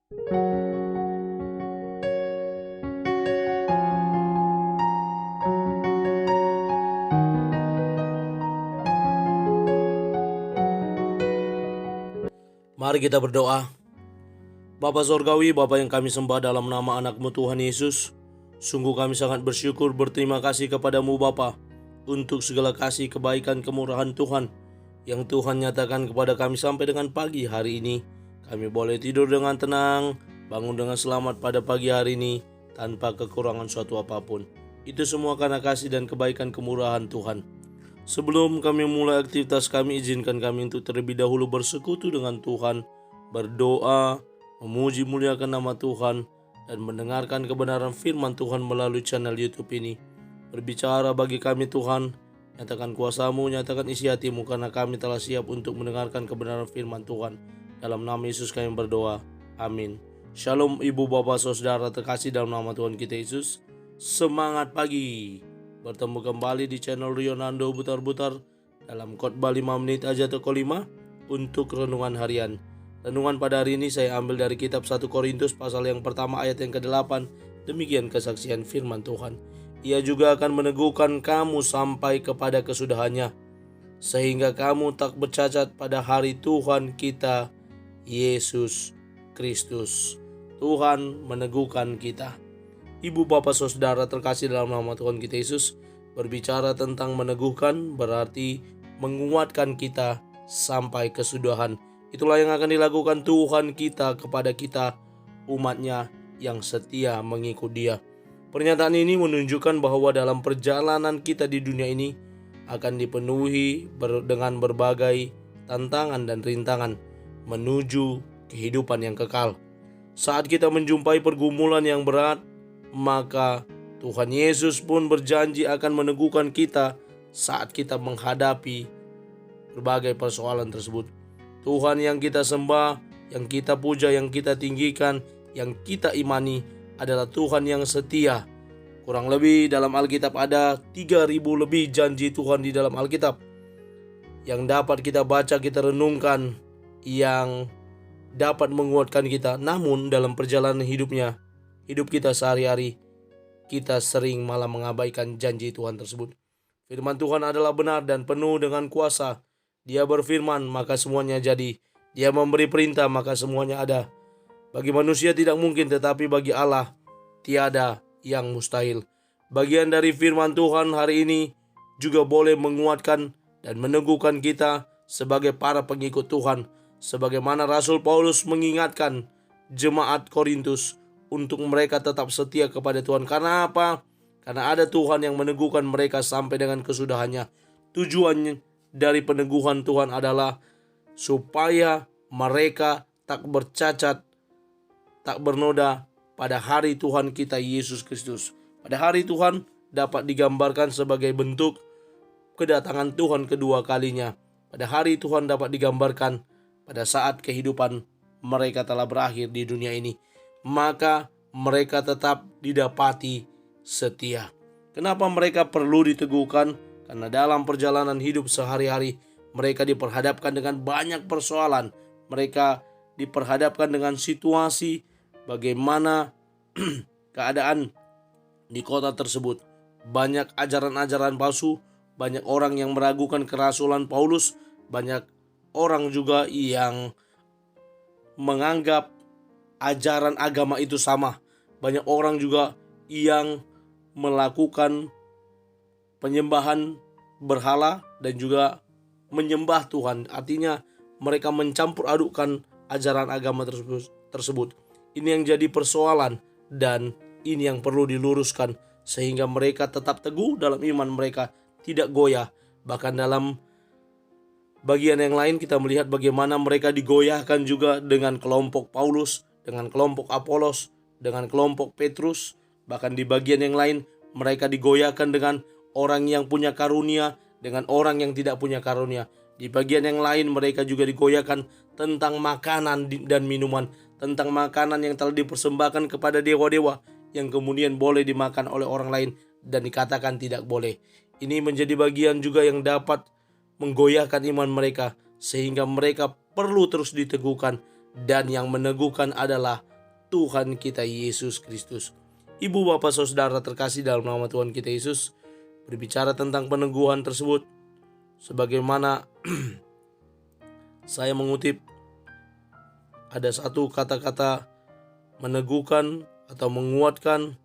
Mari kita berdoa. Bapa Sorgawi, Bapa yang kami sembah dalam nama anak-Mu Tuhan Yesus, sungguh kami sangat bersyukur berterima kasih kepadamu Bapa untuk segala kasih, kebaikan, kemurahan Tuhan yang Tuhan nyatakan kepada kami sampai dengan pagi hari ini. Kami boleh tidur dengan tenang, bangun dengan selamat pada pagi hari ini tanpa kekurangan suatu apapun. Itu semua karena kasih dan kebaikan kemurahan Tuhan. Sebelum kami mulai aktivitas kami, izinkan kami untuk terlebih dahulu bersekutu dengan Tuhan, berdoa, memuji muliakan nama Tuhan, dan mendengarkan kebenaran firman Tuhan melalui channel YouTube ini. Berbicara bagi kami Tuhan, nyatakan kuasa-Mu, nyatakan isi hati-Mu, karena kami telah siap untuk mendengarkan kebenaran firman Tuhan. Dalam nama Yesus kami berdoa, amin. Shalom ibu bapak saudara terkasih dalam nama Tuhan kita Yesus. Semangat pagi. Bertemu kembali di channel Rionando Butar-Butar dalam khotbah 5 menit aja toko 5 untuk renungan harian. Renungan pada hari ini saya ambil dari kitab 1 Korintus pasal yang pertama ayat yang ke-8. Demikian kesaksian firman Tuhan. Ia juga akan meneguhkan kamu sampai kepada kesudahannya, sehingga kamu tak bercacat pada hari Tuhan kita Yesus Kristus. Tuhan meneguhkan kita. Ibu bapak saudara terkasih dalam nama Tuhan kita Yesus, berbicara tentang meneguhkan berarti menguatkan kita sampai kesudahan. Itulah yang akan dilakukan Tuhan kita kepada kita, umatnya yang setia mengikut Dia. Pernyataan ini menunjukkan bahwa dalam perjalanan kita di dunia ini akan dipenuhi dengan berbagai tantangan dan rintangan menuju kehidupan yang kekal. Saat kita menjumpai pergumulan yang berat, maka Tuhan Yesus pun berjanji akan meneguhkan kita saat kita menghadapi berbagai persoalan tersebut. Tuhan yang kita sembah, yang kita puja, yang kita tinggikan, yang kita imani adalah Tuhan yang setia. Kurang lebih dalam Alkitab ada 3.000 lebih janji Tuhan di dalam Alkitab yang dapat kita baca, kita renungkan, yang dapat menguatkan kita. Namun dalam perjalanan hidup kita sehari-hari, kita sering malah mengabaikan janji Tuhan tersebut. Firman Tuhan adalah benar dan penuh dengan kuasa. Dia berfirman, maka semuanya jadi. Dia memberi perintah, maka semuanya ada. Bagi manusia tidak mungkin, tetapi bagi Allah tiada yang mustahil. Bagian dari firman Tuhan hari ini juga boleh menguatkan dan meneguhkan kita sebagai para pengikut Tuhan. Sebagaimana Rasul Paulus mengingatkan jemaat Korintus untuk mereka tetap setia kepada Tuhan. Karena apa? Karena ada Tuhan yang meneguhkan mereka sampai dengan kesudahannya. Tujuannya dari peneguhan Tuhan adalah supaya mereka tak bercacat, tak bernoda pada hari Tuhan kita Yesus Kristus. Pada hari Tuhan dapat digambarkan sebagai bentuk kedatangan Tuhan kedua kalinya. Pada hari Tuhan dapat digambarkan pada saat kehidupan mereka telah berakhir di dunia ini. Maka mereka tetap didapati setia. Kenapa mereka perlu diteguhkan? Karena dalam perjalanan hidup sehari-hari mereka diperhadapkan dengan banyak persoalan. Mereka diperhadapkan dengan situasi bagaimana keadaan di kota tersebut. Banyak ajaran-ajaran palsu, banyak orang yang meragukan kerasulan Paulus, banyak orang juga yang menganggap ajaran agama itu sama. Banyak orang juga yang melakukan penyembahan berhala dan juga menyembah Tuhan. Artinya mereka mencampur adukkan ajaran agama tersebut. Ini yang jadi persoalan dan ini yang perlu diluruskan sehingga mereka tetap teguh dalam iman mereka, tidak goyah. Bahkan dalam bagian yang lain kita melihat bagaimana mereka digoyahkan juga dengan kelompok Paulus, dengan kelompok Apolos, dengan kelompok Petrus. Bahkan di bagian yang lain mereka digoyahkan dengan orang yang punya karunia, dengan orang yang tidak punya karunia. Di bagian yang lain mereka juga digoyahkan tentang makanan dan minuman, tentang makanan yang telah dipersembahkan kepada dewa-dewa yang kemudian boleh dimakan oleh orang lain dan dikatakan tidak boleh. Ini menjadi bagian juga yang dapat menggoyahkan iman mereka sehingga mereka perlu terus diteguhkan, dan yang meneguhkan adalah Tuhan kita Yesus Kristus. Ibu, bapak, saudara terkasih dalam nama Tuhan kita Yesus, berbicara tentang peneguhan tersebut, sebagaimana saya mengutip ada satu kata-kata meneguhkan atau menguatkan,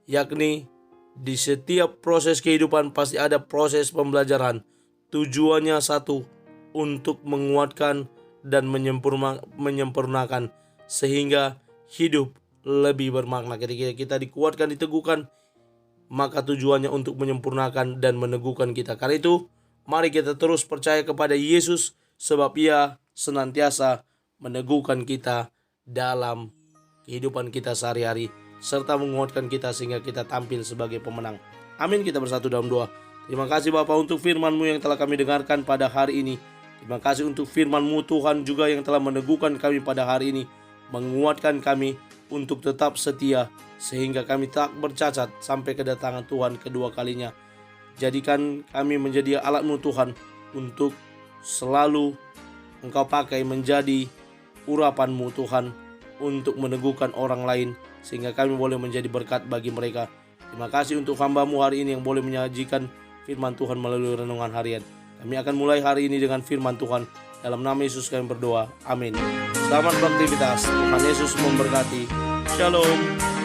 yakni di setiap proses kehidupan pasti ada proses pembelajaran. Tujuannya satu, untuk menguatkan dan menyempurnakan sehingga hidup lebih bermakna. Ketika kita dikuatkan, diteguhkan, maka tujuannya untuk menyempurnakan dan meneguhkan kita. Karena itu, mari kita terus percaya kepada Yesus, sebab Ia senantiasa meneguhkan kita dalam kehidupan kita sehari-hari, serta menguatkan kita sehingga kita tampil sebagai pemenang. Amin. Kita bersatu dalam doa. Terima kasih Bapa untuk firman-Mu yang telah kami dengarkan pada hari ini. Terima kasih untuk firman-Mu Tuhan juga yang telah meneguhkan kami pada hari ini, menguatkan kami untuk tetap setia sehingga kami tak bercacat sampai kedatangan Tuhan kedua kalinya. Jadikan kami menjadi alat-Mu Tuhan untuk selalu Engkau pakai menjadi urapan-Mu Tuhan untuk meneguhkan orang lain sehingga kami boleh menjadi berkat bagi mereka. Terima kasih untuk hamba-Mu hari ini yang boleh menyajikan firman Tuhan melalui renungan harian. Kami akan mulai hari ini dengan firman Tuhan. Dalam nama Yesus kami berdoa. Amin. Selamat beraktivitas. Tuhan Yesus memberkati. Shalom.